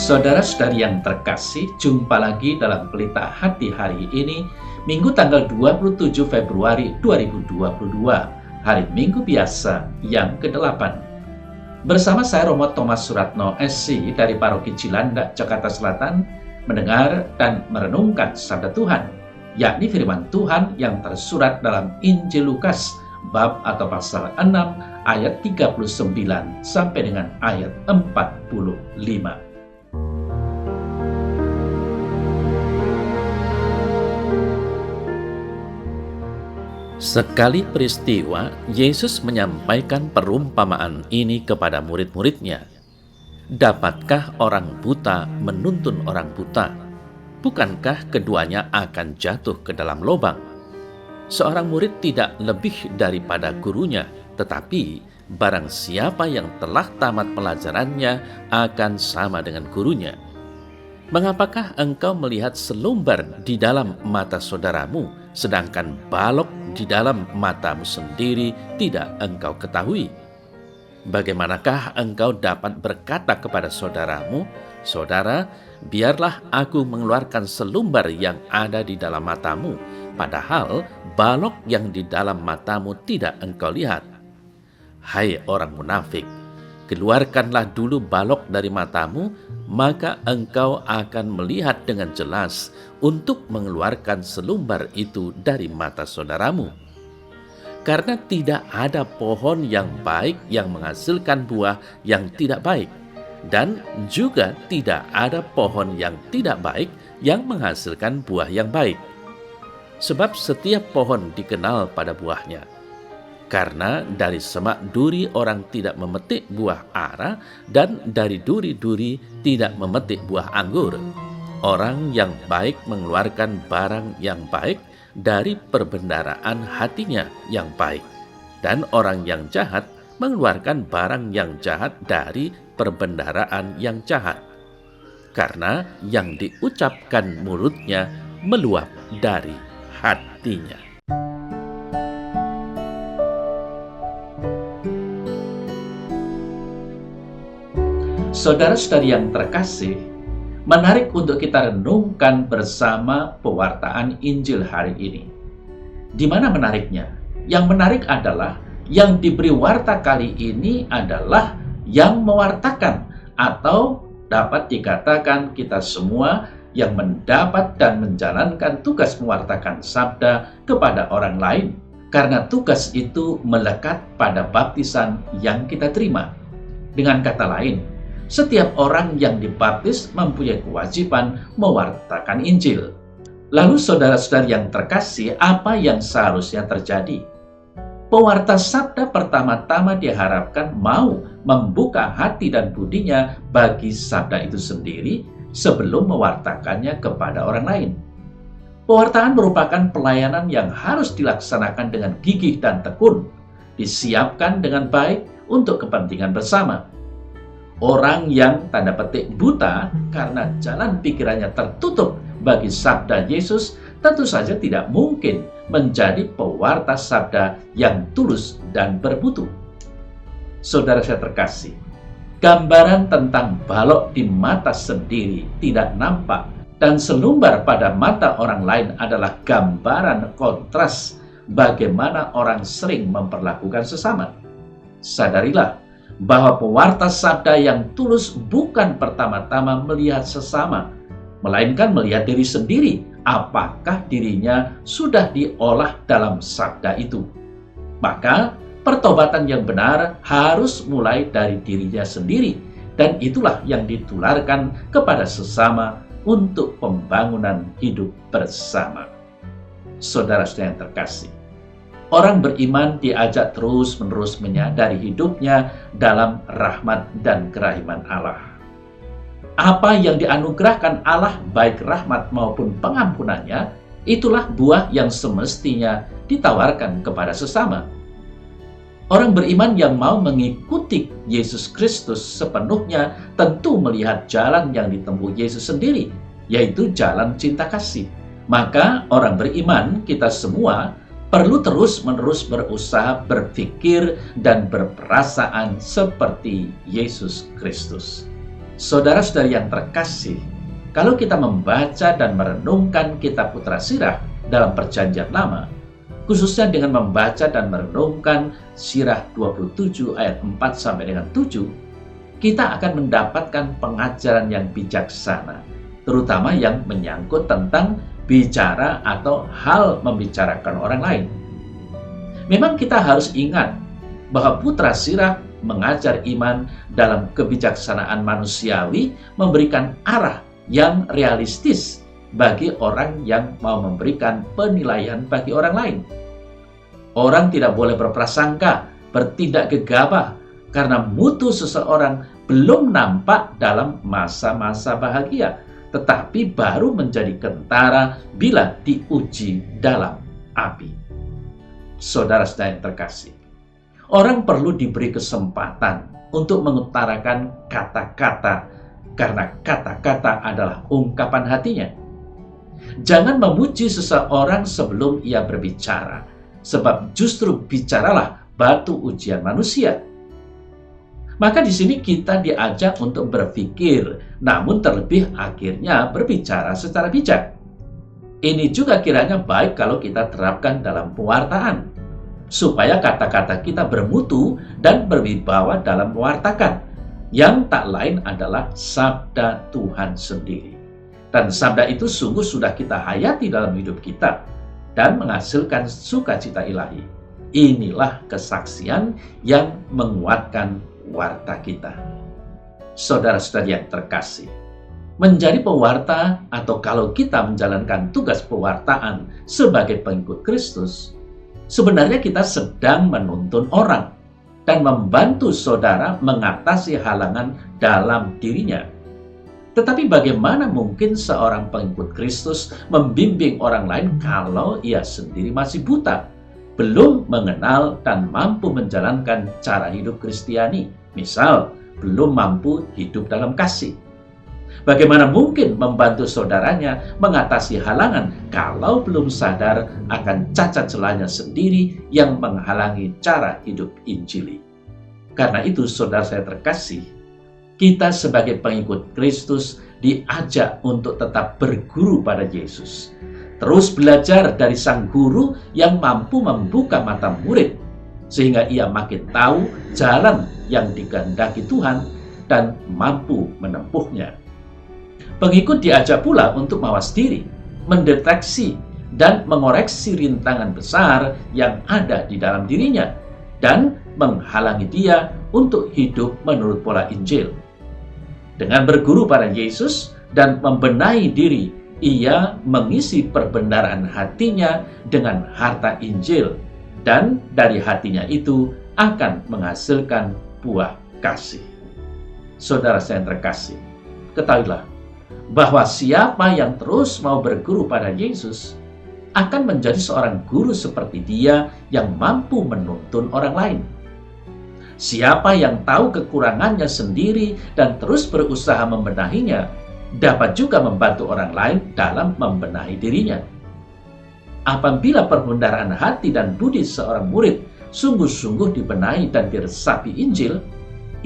Saudara-saudari yang terkasih, jumpa lagi dalam Pelita Hati hari ini, Minggu tanggal 27 Februari 2022, hari Minggu biasa yang ke-8. Bersama saya Romo Thomas Suratno SC dari Paroki Cilandak, Jakarta Selatan, mendengar dan merenungkan sabda Tuhan, yakni firman Tuhan yang tersurat dalam Injil Lukas, bab atau pasal 6, ayat 39 sampai dengan ayat 45. Sekali peristiwa, Yesus menyampaikan perumpamaan ini kepada murid-muridnya. Dapatkah orang buta menuntun orang buta? Bukankah keduanya akan jatuh ke dalam lubang? Seorang murid tidak lebih daripada gurunya, tetapi barang siapa yang telah tamat pelajarannya akan sama dengan gurunya. Mengapakah engkau melihat selumbar di dalam mata saudaramu, sedangkan balok di dalam matamu sendiri tidak engkau ketahui? Bagaimanakah engkau dapat berkata kepada saudaramu, "Saudara, biarlah aku mengeluarkan selumbar yang ada di dalam matamu," padahal balok yang di dalam matamu tidak engkau lihat? Hai orang munafik, keluarkanlah dulu balok dari matamu, maka engkau akan melihat dengan jelas untuk mengeluarkan selumbar itu dari mata saudaramu. Karena tidak ada pohon yang baik yang menghasilkan buah yang tidak baik, dan juga tidak ada pohon yang tidak baik yang menghasilkan buah yang baik. Sebab setiap pohon dikenal pada buahnya. Karena dari semak duri orang tidak memetik buah ara, dan dari duri-duri tidak memetik buah anggur. Orang yang baik mengeluarkan barang yang baik dari perbendaharaan hatinya yang baik, dan orang yang jahat mengeluarkan barang yang jahat dari perbendaharaan yang jahat. Karena yang diucapkan mulutnya meluap dari hatinya. Saudara-saudari yang terkasih, menarik untuk kita renungkan bersama pewartaan Injil hari ini. Di mana menariknya? Yang menarik adalah yang diberi warta kali ini adalah yang mewartakan, atau dapat dikatakan kita semua yang mendapat dan menjalankan tugas mewartakan sabda kepada orang lain. Karena tugas itu melekat pada baptisan yang kita terima. Dengan kata lain, setiap orang yang dibaptis mempunyai kewajiban mewartakan Injil. Lalu saudara-saudari yang terkasih, apa yang seharusnya terjadi? Pewarta sabda pertama-tama diharapkan mau membuka hati dan budinya bagi sabda itu sendiri sebelum mewartakannya kepada orang lain. Pewartaan merupakan pelayanan yang harus dilaksanakan dengan gigih dan tekun, disiapkan dengan baik untuk kepentingan bersama. Orang yang tanda petik buta karena jalan pikirannya tertutup bagi sabda Yesus tentu saja tidak mungkin menjadi pewarta sabda yang tulus dan bermutu. Saudara saya terkasih, gambaran tentang balok di mata sendiri tidak nampak dan selumbar pada mata orang lain adalah gambaran kontras bagaimana orang sering memperlakukan sesama. Sadarilah bahwa pewarta sabda yang tulus bukan pertama-tama melihat sesama, melainkan melihat diri sendiri, apakah dirinya sudah diolah dalam sabda itu. Maka pertobatan yang benar harus mulai dari dirinya sendiri, dan itulah yang ditularkan kepada sesama untuk pembangunan hidup bersama. Saudara-saudara yang terkasih, orang beriman diajak terus-menerus menyadari hidupnya dalam rahmat dan kerahiman Allah. Apa yang dianugerahkan Allah, baik rahmat maupun pengampunannya, itulah buah yang semestinya ditawarkan kepada sesama. Orang beriman yang mau mengikuti Yesus Kristus sepenuhnya tentu melihat jalan yang ditempuh Yesus sendiri, yaitu jalan cinta kasih. Maka orang beriman, kita semua, perlu terus-menerus berusaha berpikir dan berperasaan seperti Yesus Kristus. Saudara-saudari yang terkasih, kalau kita membaca dan merenungkan kitab Putra Sirah dalam Perjanjian Lama, khususnya dengan membaca dan merenungkan Sirah 27 ayat 4 sampai dengan 7, kita akan mendapatkan pengajaran yang bijaksana, terutama yang menyangkut tentang bicara atau hal membicarakan orang lain. Memang kita harus ingat bahwa Putra Sirah mengajar iman dalam kebijaksanaan manusiawi, memberikan arah yang realistis bagi orang yang mau memberikan penilaian bagi orang lain. Orang tidak boleh berprasangka, bertindak gegabah, karena mutu seseorang belum nampak dalam masa-masa bahagia, tetapi baru menjadi kentara bila diuji dalam api. Saudara-saudara yang terkasih, orang perlu diberi kesempatan untuk mengutarakan kata-kata, karena kata-kata adalah ungkapan hatinya. Jangan memuji seseorang sebelum ia berbicara, sebab justru bicaralah batu ujian manusia. Maka di sini kita diajak untuk berpikir, namun terlebih akhirnya berbicara secara bijak. Ini juga kiranya baik kalau kita terapkan dalam pewartaan, supaya kata-kata kita bermutu dan berwibawa dalam mewartakan, yang tak lain adalah sabda Tuhan sendiri. Dan sabda itu sungguh sudah kita hayati dalam hidup kita dan menghasilkan sukacita ilahi. Inilah kesaksian yang menguatkan warta kita. Saudara-saudari yang terkasih, menjadi pewarta atau kalau kita menjalankan tugas pewartaan sebagai pengikut Kristus, sebenarnya kita sedang menuntun orang dan membantu saudara mengatasi halangan dalam dirinya. Tetapi bagaimana mungkin seorang pengikut Kristus membimbing orang lain kalau ia sendiri masih buta, belum mengenal dan mampu menjalankan cara hidup Kristiani, misal belum mampu hidup dalam kasih? Bagaimana mungkin membantu saudaranya mengatasi halangan kalau belum sadar akan cacat celahnya sendiri yang menghalangi cara hidup Injili? Karena itu, saudara saya terkasih, kita sebagai pengikut Kristus diajak untuk tetap berguru pada Yesus. Terus belajar dari sang guru yang mampu membuka mata murid, sehingga ia makin tahu jalan yang dikehendaki Tuhan dan mampu menempuhnya. Pengikut diajak pula untuk mawas diri, mendeteksi dan mengoreksi rintangan besar yang ada di dalam dirinya, dan menghalangi dia untuk hidup menurut pola Injil. Dengan berguru pada Yesus dan membenahi diri, ia mengisi perbendaharaan hatinya dengan harta Injil, dan dari hatinya itu akan menghasilkan buah kasih. Saudara saya yang terkasih, ketahuilah bahwa siapa yang terus mau berguru pada Yesus akan menjadi seorang guru seperti dia yang mampu menuntun orang lain. Siapa yang tahu kekurangannya sendiri dan terus berusaha membenahinya, dapat juga membantu orang lain dalam membenahi dirinya. Apabila perbendaharaan hati dan budi seorang murid sungguh-sungguh dibenahi dan diresapi Injil,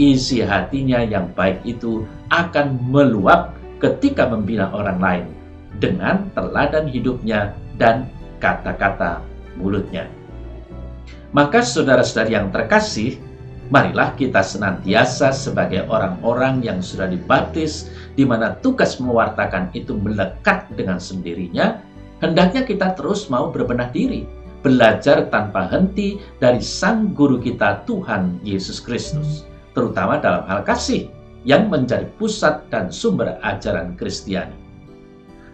isi hatinya yang baik itu akan meluap ketika membina orang lain dengan teladan hidupnya dan kata-kata mulutnya. Maka saudara-saudari yang terkasih, marilah kita senantiasa sebagai orang-orang yang sudah dibaptis, di mana tugas mewartakan itu melekat dengan sendirinya, hendaknya kita terus mau berbenah diri, belajar tanpa henti dari Sang Guru kita Tuhan Yesus Kristus, terutama dalam hal kasih yang menjadi pusat dan sumber ajaran Kristiani.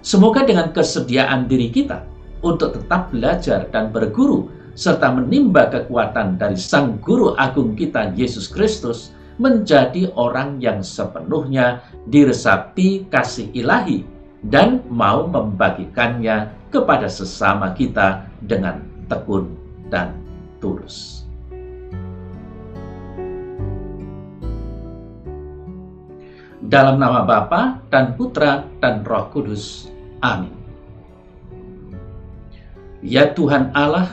Semoga dengan kesediaan diri kita untuk tetap belajar dan berguru, serta menimba kekuatan dari Sang Guru Agung kita Yesus Kristus, menjadi orang yang sepenuhnya diresapi kasih ilahi dan mau membagikannya kepada sesama kita dengan tekun dan tulus. Dalam nama Bapa dan Putra dan Roh Kudus. Amin. Ya Tuhan Allah,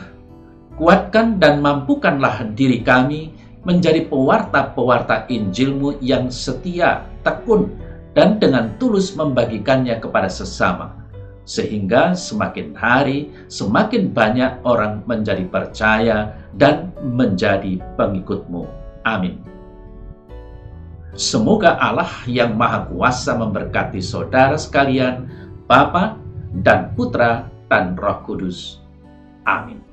kuatkan dan mampukanlah diri kami menjadi pewarta-pewarta Injil-Mu yang setia, tekun, dan dengan tulus membagikannya kepada sesama, sehingga semakin hari semakin banyak orang menjadi percaya dan menjadi pengikut-Mu. Amin. Semoga Allah yang Maha Kuasa memberkati saudara sekalian, Bapa dan Putra dan Roh Kudus. Amin.